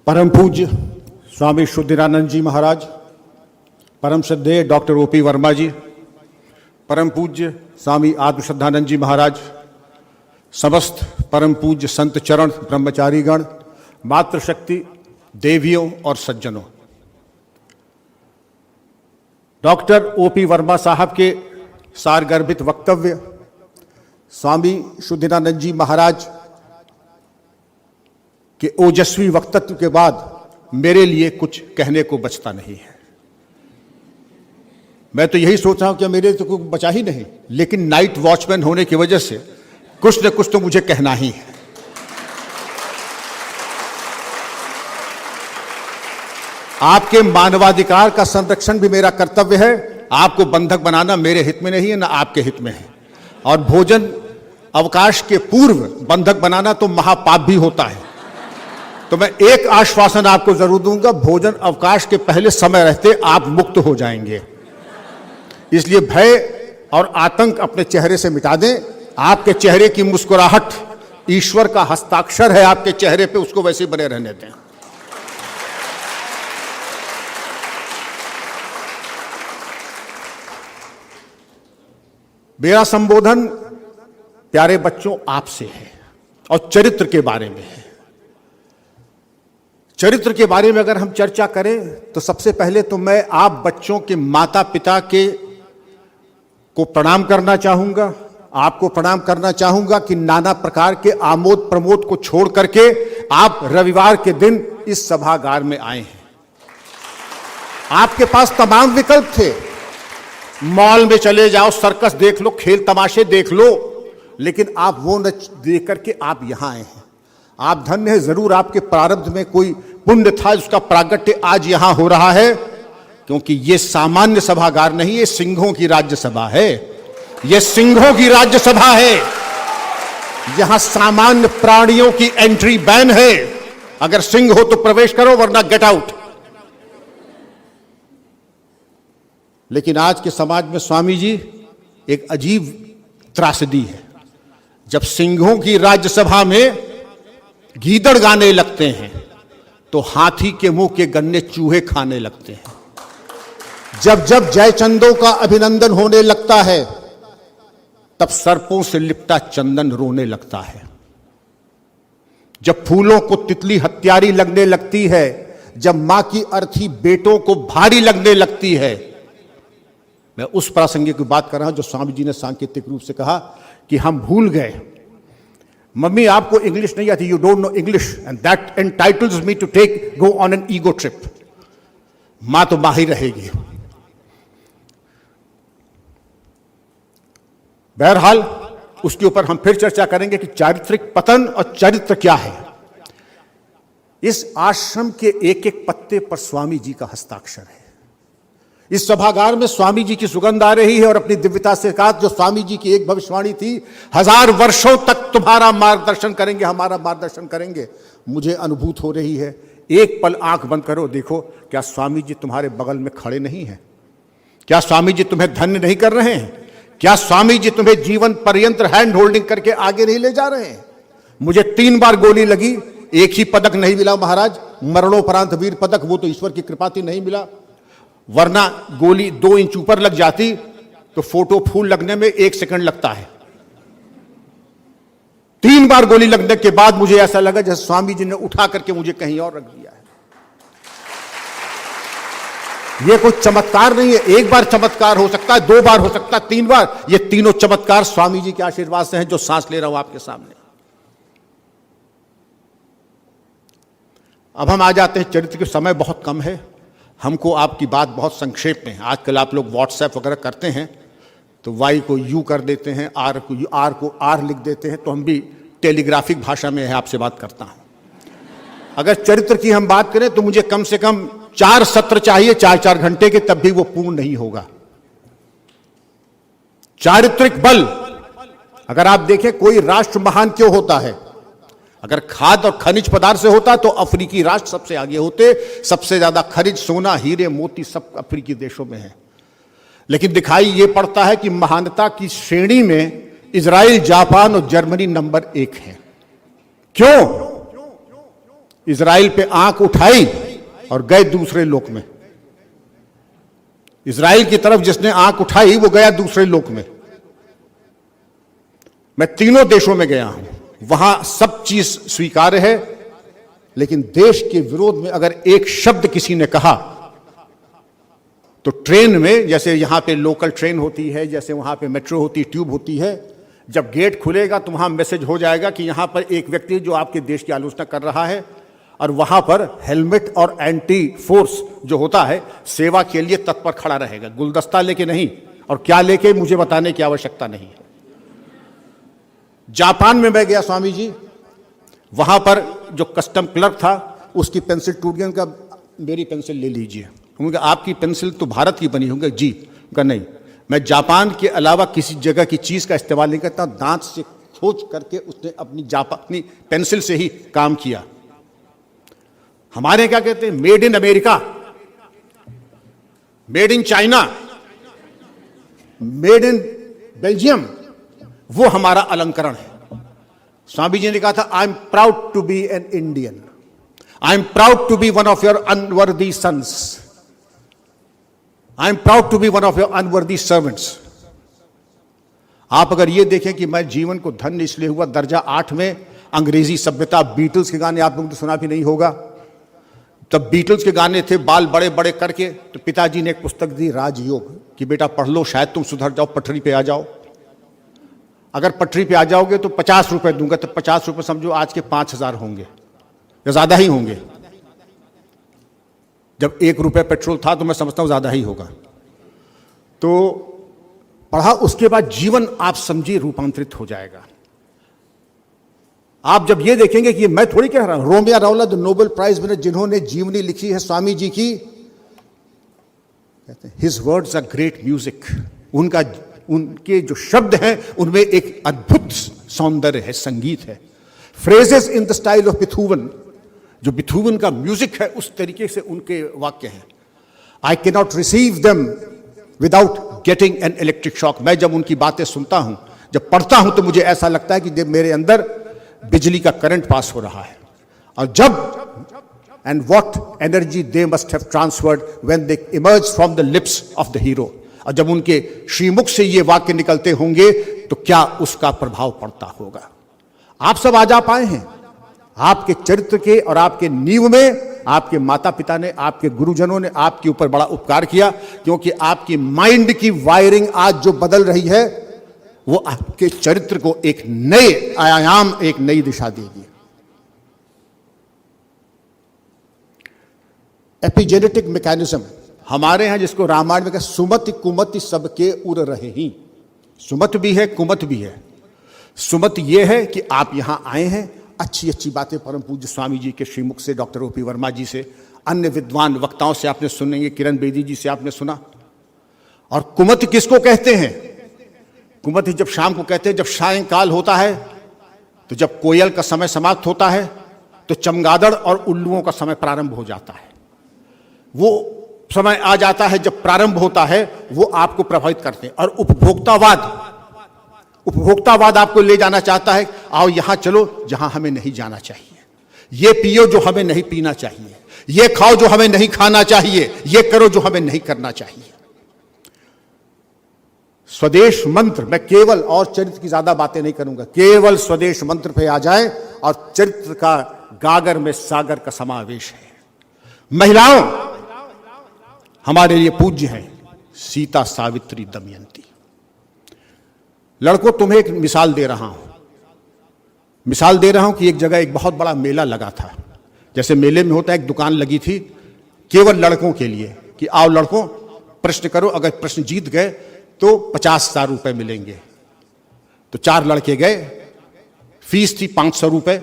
परम पूज्य स्वामी शुद्धिरानंद जी महाराज, परम श्रद्धेय डॉक्टर ओपी वर्मा जी, परम पूज्य स्वामी आत्मश्रद्धानंद जी महाराज, समस्त परम पूज्य संत चरण ब्रह्मचारीगण, मातृशक्ति देवियों और सज्जनों, डॉक्टर ओपी वर्मा साहब के सारगर्भित वक्तव्य स्वामी शुद्धिरानंद जी महाराज के ओजस्वी वक्तव्य के बाद मेरे लिए कुछ कहने को बचता नहीं है। मैं तो यही सोच रहा हूं कि मेरे तो कुछ बचा ही नहीं, लेकिन नाइट वॉचमैन होने की वजह से कुछ न कुछ तो मुझे कहना ही है। आपके मानवाधिकार का संरक्षण भी मेरा कर्तव्य है। आपको बंधक बनाना मेरे हित में नहीं है, ना आपके हित में है। और भोजन अवकाश के पूर्व बंधक बनाना तो महापाप भी होता है। तो मैं एक आश्वासन आपको जरूर दूंगा, भोजन अवकाश के पहले समय रहते आप मुक्त हो जाएंगे। इसलिए भय और आतंक अपने चेहरे से मिटा दें। आपके चेहरे की मुस्कुराहट ईश्वर का हस्ताक्षर है आपके चेहरे पे, उसको वैसे बने रहने दें। मेरा संबोधन प्यारे बच्चों आपसे है और चरित्र के बारे में है। चरित्र के बारे में अगर हम चर्चा करें तो सबसे पहले तो मैं आप बच्चों के माता पिता को प्रणाम करना चाहूंगा। आपको प्रणाम करना चाहूंगा कि नाना प्रकार के आमोद प्रमोद को छोड़ करके आप रविवार के दिन इस सभागार में आए हैं। आपके पास तमाम विकल्प थे, मॉल में चले जाओ, सर्कस देख लो, खेल तमाशे देख लो, लेकिन आप वो न देख करके आप यहां आए हैं। आप धन्य है, जरूर आपके प्रारब्ध में कोई पुण्य था, उसका प्रागट्य आज यहां हो रहा है, क्योंकि ये सामान्य सभागार नहीं, ये सिंहों की राज्यसभा है। ये सिंहों की राज्यसभा है। यहां सामान्य प्राणियों की एंट्री बैन है। अगर सिंह हो तो प्रवेश करो, वरना गेट आउट। लेकिन आज के समाज में स्वामी जी एक अजीब त्रासदी है। जब सिंहों की राज्यसभा में गीदड़ गाने लगते हैं तो हाथी के मुंह के गन्ने चूहे खाने लगते हैं। जब जब जयचंदों का अभिनंदन होने लगता है तब सर्पों से लिपटा चंदन रोने लगता है। जब फूलों को तितली हत्यारी लगने लगती है, जब मां की अर्थी बेटों को भारी लगने लगती है। मैं उस प्रासंगिक की बात कर रहा हूं जो स्वामी जी ने सांकेतिक रूप से कहा कि हम भूल गए, मम्मी आपको इंग्लिश नहीं आती, you don't know English and that entitles me to take go on an ego trip. मां तो मां ही रहेगी। बहरहाल उसके ऊपर हम फिर चर्चा करेंगे कि चारित्रिक पतन और चरित्र क्या है। इस आश्रम के एक एक पत्ते पर स्वामी जी का हस्ताक्षर है। इस सभागार में स्वामी जी की सुगंध आ रही है और अपनी दिव्यता से कहा, जो स्वामी जी की एक भविष्यवाणी थी, 1000 वर्षों तक तुम्हारा मार्गदर्शन करेंगे, हमारा मार्गदर्शन करेंगे, मुझे अनुभूत हो रही है। एक पल आंख बंद करो, देखो क्या स्वामी जी तुम्हारे बगल में खड़े नहीं हैं? क्या स्वामी जी तुम्हें धन्य नहीं कर रहे हैं? क्या स्वामी जी तुम्हें जीवन पर्यंत हैंड होल्डिंग करके आगे नहीं ले जा रहे हैं? मुझे 3 बार गोली लगी, एक ही पदक नहीं मिला महाराज, मरणोपरांत वीर पदक, वो तो ईश्वर की कृपा थी, नहीं मिला। वरना गोली 2 इंच ऊपर लग जाती तो फोटो फूल लगने में 1 सेकंड लगता है। 3 बार गोली लगने के बाद मुझे ऐसा लगा जैसे स्वामी जी ने उठा करके मुझे कहीं और रख दिया है। यह कोई चमत्कार नहीं है। 1 बार चमत्कार हो सकता है, 2 बार हो सकता है, 3 बार। ये तीनों चमत्कार स्वामी जी के आशीर्वाद से हैं, जो सांस ले रहा हूं आपके सामने। अब हम आ जाते हैं चरित्र के। समय बहुत कम है, हमको आपकी बात बहुत संक्षेप में। आजकल आप लोग व्हाट्सएप वगैरह करते हैं तो वाई को यू कर देते हैं, आर को आर लिख देते हैं, तो हम भी टेलीग्राफिक भाषा में है आपसे बात करता हूं। अगर चरित्र की हम बात करें तो मुझे कम से कम 4 सत्र चाहिए, 4-4 घंटे के, तब भी वो पूर्ण नहीं होगा। चारित्रिक बल, अगर आप देखें कोई राष्ट्र महान क्यों होता है? अगर खाद्य और खनिज पदार्थ से होता तो अफ्रीकी राष्ट्र सबसे आगे होते। सबसे ज्यादा खनिज, सोना, हीरे, मोती सब अफ्रीकी देशों में है। लेकिन दिखाई यह पड़ता है कि महानता की श्रेणी में इजराइल, जापान और जर्मनी नंबर 1 है। क्यों? इजराइल पे आंख उठाई और गए दूसरे लोक में। इजराइल की तरफ जिसने आंख उठाई वो गया दूसरे लोक में। मैं तीनों देशों में गया हूं, वहां सब चीज स्वीकार्य है, लेकिन देश के विरोध में अगर एक शब्द किसी ने कहा तो ट्रेन में, जैसे यहां पे लोकल ट्रेन होती है, जैसे वहां पे मेट्रो होती है, ट्यूब होती है, जब गेट खुलेगा तो वहां मैसेज हो जाएगा कि यहां पर एक व्यक्ति जो आपके देश की आलोचना कर रहा है, और वहां पर हेलमेट और एंटी फोर्स जो होता है सेवा के लिए तत्पर खड़ा रहेगा, गुलदस्ता लेके नहीं, और क्या लेके मुझे बताने की आवश्यकता नहीं है। जापान में मैं गया स्वामी जी, वहां पर जो कस्टम क्लर्क था उसकी पेंसिल टूट गई, उनका मेरी पेंसिल ले लीजिए। उनका आपकी पेंसिल तो भारत की बनी होंगी जी, का नहीं, मैं जापान के अलावा किसी जगह की चीज का इस्तेमाल नहीं करता। दांत से खोज करके उसने अपनी पेंसिल से ही काम किया। हमारे क्या कहते हैं, made in America, made in China, made in Belgium, वो हमारा अलंकरण है। स्वामी जी ने कहा था, I am proud to be an Indian, I am proud to be one of your unworthy sons, I am proud to be one of your unworthy servants. आप अगर ये देखें कि मैं जीवन को धन्य इसलिए हुआ, दर्जा 8 में अंग्रेजी सभ्यता, बीटल्स के गाने आप लोगों ने सुना भी नहीं होगा, तब बीटल्स के गाने थे, बाल बड़े बड़े करके, तो पिताजी ने एक पुस्तक दी राजयोग कि बेटा पढ़ लो, शायद तुम सुधर जाओ, पटरी पे आ जाओ। अगर पटरी पे आ जाओगे तो 50 रुपए दूंगा, तो 50 रुपए समझो आज के 5000 होंगे या ज्यादा ही होंगे। जब 1 रुपये पेट्रोल था तो मैं समझता हूं ज्यादा ही होगा। तो पढ़ा, उसके बाद जीवन आप समझिए रूपांतरित हो जाएगा। आप जब ये देखेंगे कि मैं थोड़ी कह रहा हूं, रोमिया रावला द नोबेल प्राइज विनर जिन्होंने जीवनी लिखी है स्वामी जी की, कहते हैं his words are great music, उनके जो शब्द हैं उनमें एक अद्भुत सौंदर्य है, संगीत है। Phrases in the style of बिथोवन, जो बिथोवन का म्यूजिक है उस तरीके से उनके वाक्य हैं। I can not receive them without getting an electric shock. मैं जब उनकी बातें सुनता हूं, जब पढ़ता हूं, तो मुझे ऐसा लगता है कि मेरे अंदर बिजली का करंट पास हो रहा है। और जब and what energy they must have transferred when they emerge from the lips of the hero, और जब उनके श्रीमुख से ये वाक्य निकलते होंगे तो क्या उसका प्रभाव पड़ता होगा। आप सब आज आप आए हैं, आपके चरित्र के और आपके नींव में आपके माता पिता ने, आपके गुरुजनों ने आपके ऊपर बड़ा उपकार किया, क्योंकि आपकी माइंड की वायरिंग आज जो बदल रही है वो आपके चरित्र को एक नए आयाम, एक नई दिशा देगी। एपिजेनेटिक मैकेनिज्म हमारे यहां जिसको रामायण में सुमति कुमति सबके उर रहे ही, सुमत भी है कुमत भी है। सुमत यह है कि आप यहां आए हैं, अच्छी अच्छी बातें परम पूज्य स्वामी जी के श्रीमुख से, डॉक्टर ओपी वर्मा जी से, अन्य विद्वान वक्ताओं से आपने सुनेंगे, किरण बेदी जी से आपने सुना। और कुमत किसको कहते हैं? कुमत जब शाम को कहते हैं, जब सायंकाल होता है, तो जब कोयल का समय समाप्त होता है तो चमगादड़ और उल्लुओं का समय प्रारंभ हो जाता है। वो समय आ जाता है जब प्रारंभ होता है, वो आपको प्रभावित करते हैं। और उपभोक्तावाद आपको ले जाना चाहता है, आओ यहां चलो जहां हमें नहीं जाना चाहिए, ये पियो जो हमें नहीं पीना चाहिए, ये खाओ जो हमें नहीं खाना चाहिए, ये करो जो हमें नहीं करना चाहिए। स्वदेश मंत्र, मैं केवल और चरित्र की ज्यादा बातें नहीं करूंगा, केवल स्वदेश मंत्र पे आ जाए और चरित्र का गागर में सागर का समावेश है। महिलाओं हमारे लिए पूज्य हैं, सीता, सावित्री, दमयंती। लड़कों तुम्हें एक मिसाल दे रहा हूं कि एक जगह एक बहुत बड़ा मेला लगा था। जैसे मेले में होता है, एक दुकान लगी थी केवल लड़कों के लिए कि आओ लड़कों प्रश्न करो, अगर प्रश्न जीत गए तो 50,000 रुपए मिलेंगे। तो 4 लड़के गए, फीस थी 500 रुपए।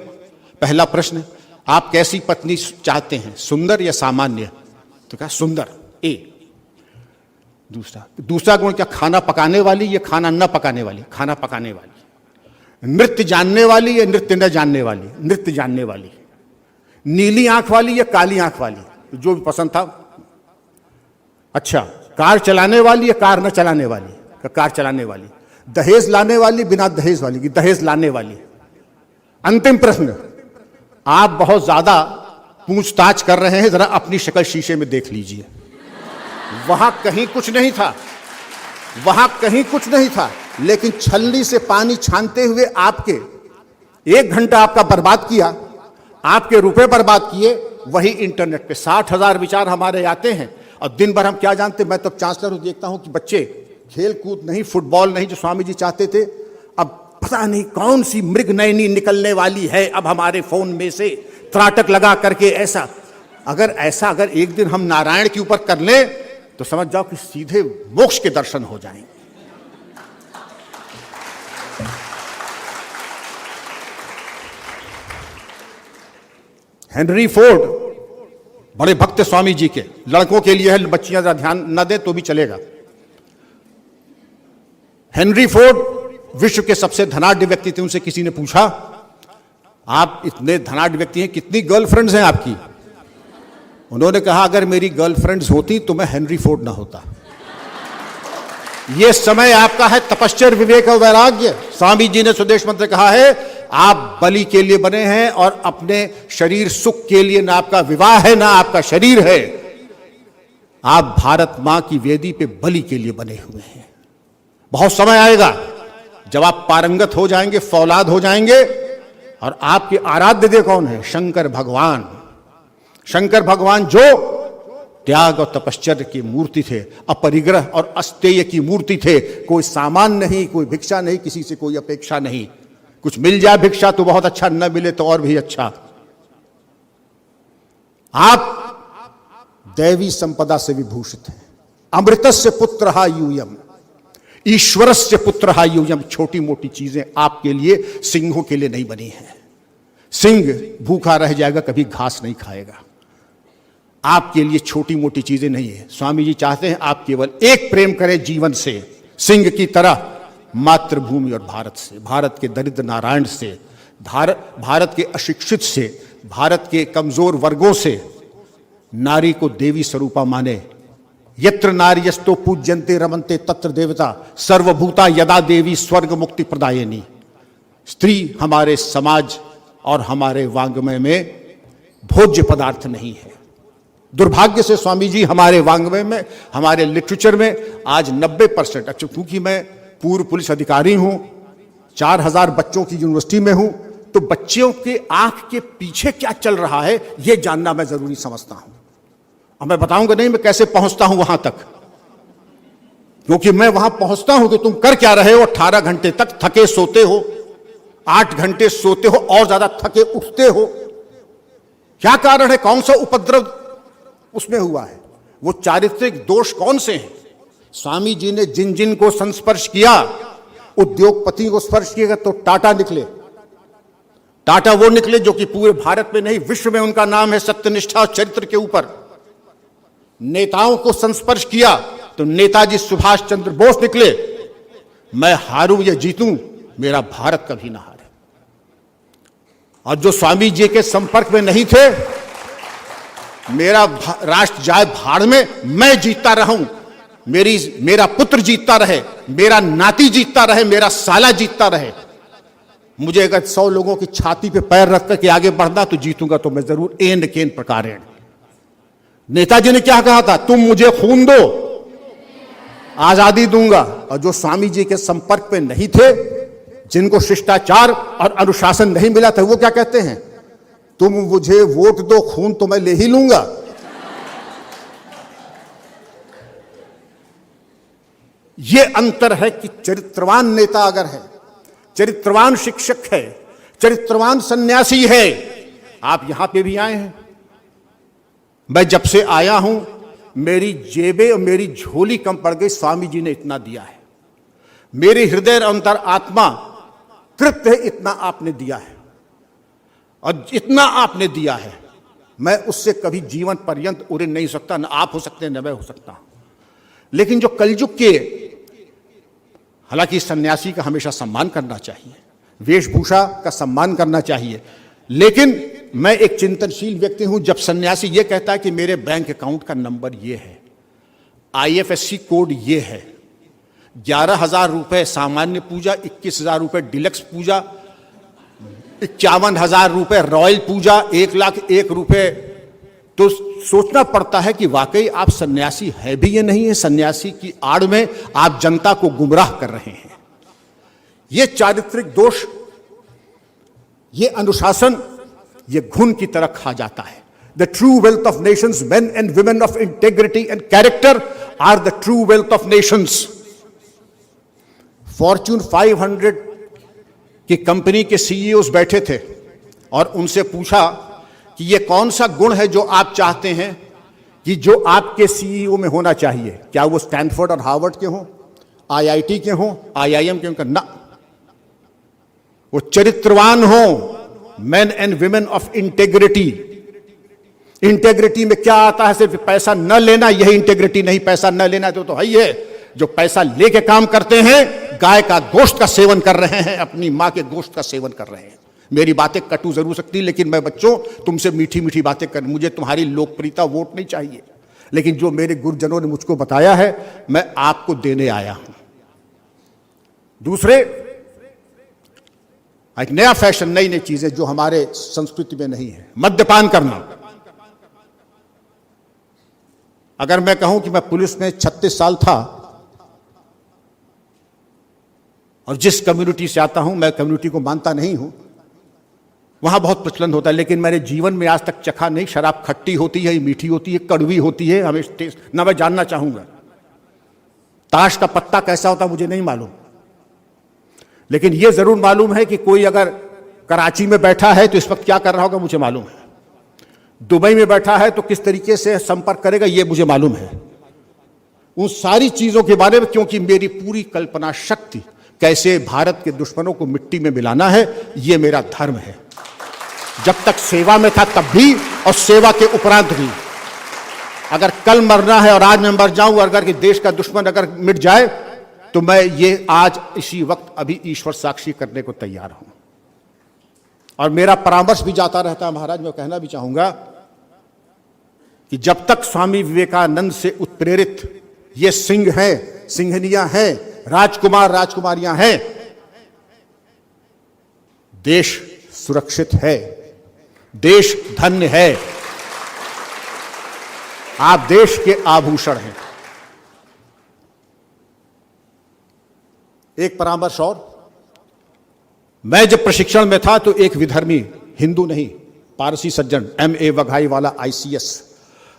पहला प्रश्न, आप कैसी पत्नी चाहते हैं, सुंदर या सामान्य? तो कहा सुंदर, ए। दूसरा गुण क्या, खाना पकाने वाली या खाना न पकाने वाली? खाना पकाने वाली। नृत्य जानने वाली या नृत्य न जानने वाली? नृत्य जानने वाली। नीली आंख वाली या काली आंख वाली? जो भी पसंद था। अच्छा, कार चलाने वाली या कार न चलाने वाली? कार चलाने वाली। दहेज लाने वाली बिना दहेज वाली? कि दहेज लाने वाली। अंतिम प्रश्न, आप बहुत ज्यादा पूछताछ कर रहे हैं, जरा अपनी शक्ल शीशे में देख लीजिए। वहां कहीं कुछ नहीं था, वहां कहीं कुछ नहीं था, लेकिन छलनी से पानी छानते हुए आपके 1 घंटा आपका बर्बाद किया, आपके रुपए बर्बाद किए। वही इंटरनेट पे 60,000 विचार हमारे आते हैं और दिन भर हम क्या जानते। मैं तो चांसलर हूं, देखता हूं कि बच्चे खेल कूद नहीं, फुटबॉल नहीं, जो स्वामी जी चाहते थे, अब पता नहीं कौन सी मृग नयनी निकलने वाली है अब हमारे फोन में से, त्राटक लगा करके। ऐसा अगर एक दिन हम नारायण के ऊपर कर लें तो समझ जाओ कि सीधे मोक्ष के दर्शन हो जाएंगे। हेनरी फोर्ड बड़े भक्त स्वामी जी के, लड़कों के लिए है, बच्चियां जरा ध्यान न दे तो भी चलेगा। हेनरी फोर्ड विश्व के सबसे धनाढ्य व्यक्ति थे। उनसे किसी ने पूछा, आप इतने धनाढ्य व्यक्ति हैं, कितनी गर्लफ्रेंड्स हैं आपकी? उन्होंने कहा, अगर मेरी गर्लफ्रेंड्स होती तो मैं हेनरी फोर्ड ना होता। यह समय आपका है तपश्चर्य, विवेक और वैराग्य। स्वामी जी ने स्वदेश मंत्र कहा है, आप बलि के लिए बने हैं और अपने शरीर सुख के लिए। ना आपका विवाह है, ना आपका शरीर है, आप भारत मां की वेदी पे बलि के लिए बने हुए हैं। बहुत समय आएगा जब आप पारंगत हो जाएंगे, फौलाद हो जाएंगे, और आपके आराध्य देव कौन है? शंकर भगवान। शंकर भगवान जो त्याग और तपश्चर्य की मूर्ति थे, अपरिग्रह और अस्तेय की मूर्ति थे। कोई सामान नहीं, कोई भिक्षा नहीं, किसी से कोई अपेक्षा नहीं। कुछ मिल जाए भिक्षा तो बहुत अच्छा, न मिले तो और भी अच्छा। आप दैवी संपदा से विभूषित हैं। अमृतस्य पुत्रः यूयम्, ईश्वरस्य पुत्रः यूयम्। छोटी मोटी चीजें आपके लिए सिंहों के लिए नहीं बनी हैं। सिंह भूखा रह जाएगा, कभी घास नहीं खाएगा। आपके लिए छोटी मोटी चीजें नहीं है। स्वामी जी चाहते हैं आप केवल एक प्रेम करें जीवन से, सिंह की तरह, मातृभूमि और भारत से, भारत के दरिद्र नारायण से, भारत के अशिक्षित से, भारत के कमजोर वर्गों से। नारी को देवी स्वरूपा माने। यत्र नार्यस्तो पूज्यन्ते रमन्ते तत्र देवता, सर्वभूता यदा देवी स्वर्ग मुक्ति प्रदायिनी। स्त्री हमारे समाज और हमारे वाङ्मय में भोज्य पदार्थ नहीं है। दुर्भाग्य से स्वामी जी हमारे वाङ्मय में, हमारे लिटरेचर में आज 90%, अच्छा क्योंकि मैं पूर्व पुलिस अधिकारी हूं, 4000 बच्चों की यूनिवर्सिटी में हूं, तो बच्चों के आंख के पीछे क्या चल रहा है यह जानना मैं जरूरी समझता हूं। और मैं बताऊंगा नहीं मैं कैसे पहुंचता हूं वहां तक, क्योंकि मैं वहां पहुंचता हूं कि तुम कर क्या रहे हो। 18 घंटे तक थके सोते हो, 8 घंटे सोते हो और ज्यादा थके उठते हो। क्या कारण है? कौन सा उपद्रव उसमें हुआ है? वो चारित्रिक दोष कौन से हैं? स्वामी जी ने जिन जिन को संस्पर्श किया, उद्योगपति को स्पर्श किएगा तो टाटा निकले। टाटा वो निकले जो कि पूरे भारत में नहीं, विश्व में उनका नाम है सत्यनिष्ठा और चरित्र के ऊपर। नेताओं को संस्पर्श किया तो नेताजी सुभाष चंद्र बोस निकले। मैं हारूं या जीतूं, मेरा भारत कभी ना हारे। और जो स्वामी जी के संपर्क में नहीं थे, मेरा राष्ट्र जाए भाड़ में, मैं जीतता रहूं, मेरा पुत्र जीतता रहे, मेरा नाती जीतता रहे, मेरा साला जीतता रहे। मुझे अगर 100 लोगों की छाती पे पैर रख करके आगे बढ़ना तो जीतूंगा, तो मैं जरूर एन केन प्रकारेण। नेताजी ने क्या कहा था? तुम मुझे खून दो, आजादी दूंगा। और जो स्वामी जी के संपर्क में नहीं थे, जिनको शिष्टाचार और अनुशासन नहीं मिला था, वो क्या कहते हैं? तुम मुझे वोट दो, खून तो मैं ले ही लूंगा। यह अंतर है कि चरित्रवान नेता अगर है, चरित्रवान शिक्षक है, चरित्रवान सन्यासी है। आप यहां पे भी आए हैं, मैं जब से आया हूं मेरी जेबें और मेरी झोली कम पड़ गई। स्वामी जी ने इतना दिया है, मेरे हृदय अंतर आत्मा तृप्त है, इतना आपने दिया है। और इतना आपने दिया है, मैं उससे कभी जीवन पर्यंत उड़ नहीं सकता। न आप हो सकते, न मैं हो सकता। लेकिन जो कलयुग के, हालांकि सन्यासी का हमेशा सम्मान करना चाहिए, वेशभूषा का सम्मान करना चाहिए, लेकिन मैं एक चिंतनशील व्यक्ति हूं। जब सन्यासी यह कहता है कि मेरे बैंक अकाउंट का नंबर यह है, IFSC कोड यह है, 11,000 रुपए सामान्य पूजा, 21,000 रुपए डिलक्स पूजा, 51,000 रुपए रॉयल पूजा, 1,01,000 रुपए तो सोचना पड़ता है कि वाकई आप सन्यासी है भी या नहीं है। सन्यासी की आड़ में आप जनता को गुमराह कर रहे हैं। ये चारित्रिक दोष, ये अनुशासन, ये घुन की तरह खा जाता है। The true wealth of nations, men and women of integrity and character are the true wealth of nations. Fortune 500 की कंपनी के सीईओज बैठे थे और उनसे पूछा कि ये कौन सा गुण है जो आप चाहते हैं कि जो आपके सीईओ में होना चाहिए। क्या वो स्टैनफोर्ड और हार्वर्ड के हों, आईआईटी के हों, आईआईएम के हों? ना, वो चरित्रवान हों, main and women of integrity. Integrity में क्या आता है? सिर्फ पैसा न लेना, यही इंटेग्रिटी नहीं। पैसा न लेना तो है ही है। जो पैसा लेके काम करते हैं, गाय का गोश्त का सेवन कर रहे हैं, अपनी मां के गोश्त का सेवन कर रहे हैं। मेरी बातें कटु जरूर सकती, लेकिन मैं बच्चों तुमसे मीठी मीठी बातें कर, मुझे तुम्हारी लोकप्रियता वोट नहीं चाहिए, लेकिन जो मेरे गुरुजनों ने मुझको बताया है मैं आपको देने आया हूं। दूसरे, एक नया फैशन, नई नई चीजें जो हमारे संस्कृति में नहीं है। मद्यपान करना। अगर मैं कहूं कि मैं पुलिस में 36 साल था और जिस कम्युनिटी से आता हूं, मैं कम्युनिटी को मानता नहीं हूं, वहां बहुत प्रचलन होता है, लेकिन मेरे जीवन में आज तक चखा नहीं। शराब खट्टी होती है, मीठी होती है, कड़वी होती है, हमें टेस्ट ना मैं जानना चाहूंगा। ताश का पत्ता कैसा होता मुझे नहीं मालूम, लेकिन यह जरूर मालूम है कि कोई अगर कराची में बैठा है तो इस वक्त क्या कर रहा होगा मुझे मालूम है। दुबई में बैठा है तो किस तरीके से संपर्क करेगा यह मुझे मालूम है। उन सारी चीजों के बारे में, क्योंकि मेरी पूरी कल्पना शक्ति कैसे भारत के दुश्मनों को मिट्टी में मिलाना है, यह मेरा धर्म है। जब तक सेवा में था तब भी और सेवा के उपरांत भी। अगर कल मरना है और आज मैं मर जाऊं, अगर कि देश का दुश्मन अगर मिट जाए, तो मैं ये आज इसी वक्त अभी ईश्वर साक्षी करने को तैयार हूं। और मेरा परामर्श भी जाता रहता है महाराज। मैं कहना भी चाहूंगा कि जब तक स्वामी विवेकानंद से उत्प्रेरित ये सिंह हैं, सिंहनियां हैं, राजकुमार राजकुमारियां हैं, देश सुरक्षित है, देश धन्य है। आप देश के आभूषण हैं। एक परामर्श और, मैं जब प्रशिक्षण में था तो एक विधर्मी, हिंदू नहीं पारसी सज्जन, MA वघाई वाला ICS,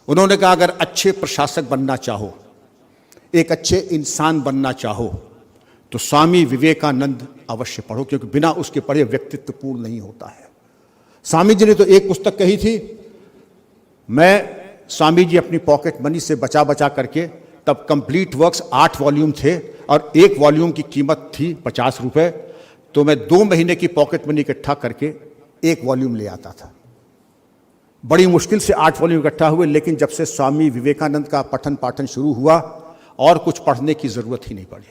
उन्होंने कहा अगर अच्छे प्रशासक बनना चाहो, एक अच्छे इंसान बनना चाहो, तो स्वामी विवेकानंद अवश्य पढ़ो, क्योंकि बिना उसके पढ़े व्यक्तित्व पूर्ण नहीं होता है। स्वामी जी ने तो एक पुस्तक कही थी, मैं स्वामी जी अपनी पॉकेट मनी से बचा बचा करके, तब कंप्लीट वर्क्स 8 वॉल्यूम थे और एक वॉल्यूम की कीमत थी 50 रुपए, तो मैं 2 महीने की पॉकेट मनी इकट्ठा करके एक वॉल्यूम ले आता था। बड़ी मुश्किल से 8 वॉल्यूम इकट्ठा हुए, लेकिन जब से स्वामी विवेकानंद का पठन पाठन शुरू हुआ, और कुछ पढ़ने की जरूरत ही नहीं पड़ी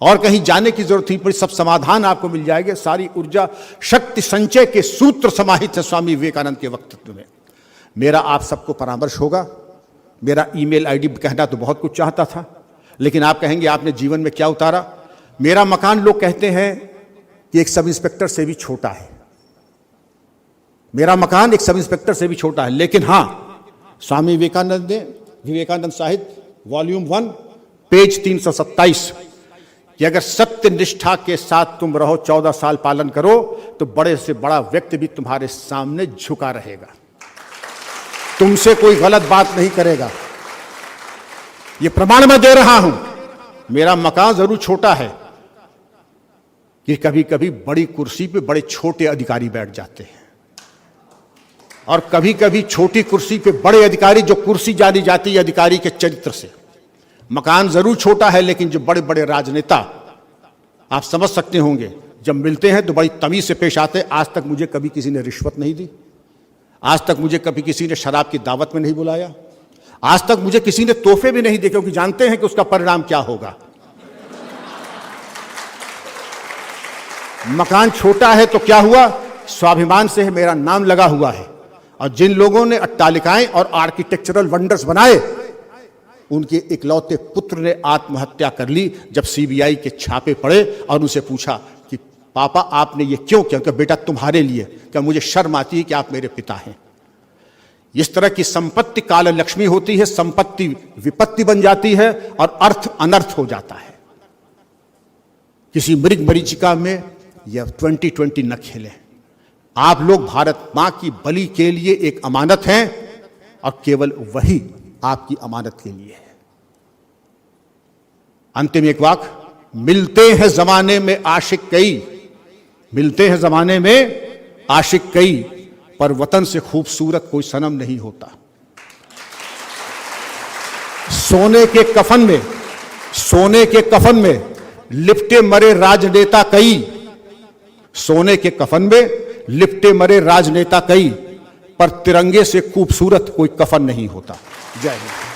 और कहीं जाने की जरूरत नहीं पड़ी। सब समाधान आपको मिल जाएंगे। सारी ऊर्जा शक्ति संचय के सूत्र समाहित है स्वामी विवेकानंद के वक्तव्य में। मेरा आप सबको परामर्श होगा, मेरा ईमेल आईडी कहना तो बहुत कुछ चाहता था, लेकिन आप कहेंगे आपने जीवन में क्या उतारा। मेरा मकान लोग कहते हैं कि एक सब इंस्पेक्टर से भी छोटा है। मेरा मकान एक सब इंस्पेक्टर से भी छोटा है, लेकिन हां, स्वामी विवेकानंद ने विवेकानंद साहित्य वॉल्यूम 1 पेज 327 कि अगर सत्य निष्ठा के साथ तुम रहो, 14 साल पालन करो, तो बड़े से बड़ा व्यक्ति भी तुम्हारे सामने झुका रहेगा, तुमसे कोई गलत बात नहीं करेगा। यह प्रमाण मैं दे रहा हूं। मेरा मकान जरूर छोटा है कि कभी कभी बड़ी कुर्सी पे बड़े छोटे अधिकारी बैठ जाते हैं, और कभी कभी छोटी कुर्सी पे बड़े अधिकारी, जो कुर्सी जानी जाती है अधिकारी के चरित्र से। मकान जरूर छोटा है, लेकिन जो बड़े बड़े राजनेता, आप समझ सकते होंगे, जब मिलते हैं तो बड़ी तमीज से पेश आते हैं। आज तक मुझे कभी किसी ने रिश्वत नहीं दी, आज तक मुझे कभी किसी ने शराब की दावत में नहीं बुलाया, आज तक मुझे किसी ने तोहफे भी नहीं दिए, क्योंकि जानते हैं कि उसका परिणाम क्या होगा। मकान छोटा है तो क्या हुआ, स्वाभिमान से मेरा नाम लगा हुआ है, और जिन लोगों ने अट्टालिकाएं और आर्किटेक्चरल वंडर्स बनाए, उनके इकलौते पुत्र ने आत्महत्या कर ली जब CBI के छापे पड़े और उनसे पूछा कि पापा आपने ये क्यों किया? क्या बेटा तुम्हारे लिए, क्या मुझे शर्म आती है कि आप मेरे पिता हैं। इस तरह की संपत्ति काल लक्ष्मी होती है, संपत्ति विपत्ति बन जाती है और अर्थ अनर्थ हो जाता है। किसी मृग मरीचिका में यह 2020 न खेलें। आप लोग भारत मां की बलि के लिए एक अमानत हैं और केवल वही आपकी अमानत के लिए है। अंतिम एक वाक्य, मिलते हैं जमाने में आशिक कई, मिलते हैं जमाने में आशिक कई, पर वतन से खूबसूरत कोई सनम नहीं होता। सोने के कफन में, सोने के कफन में लिपटे मरे राजनेता कई, सोने के कफन में लिपटे मरे राजनेता कई, पर तिरंगे से खूबसूरत कोई कफन नहीं होता। जय हिंद।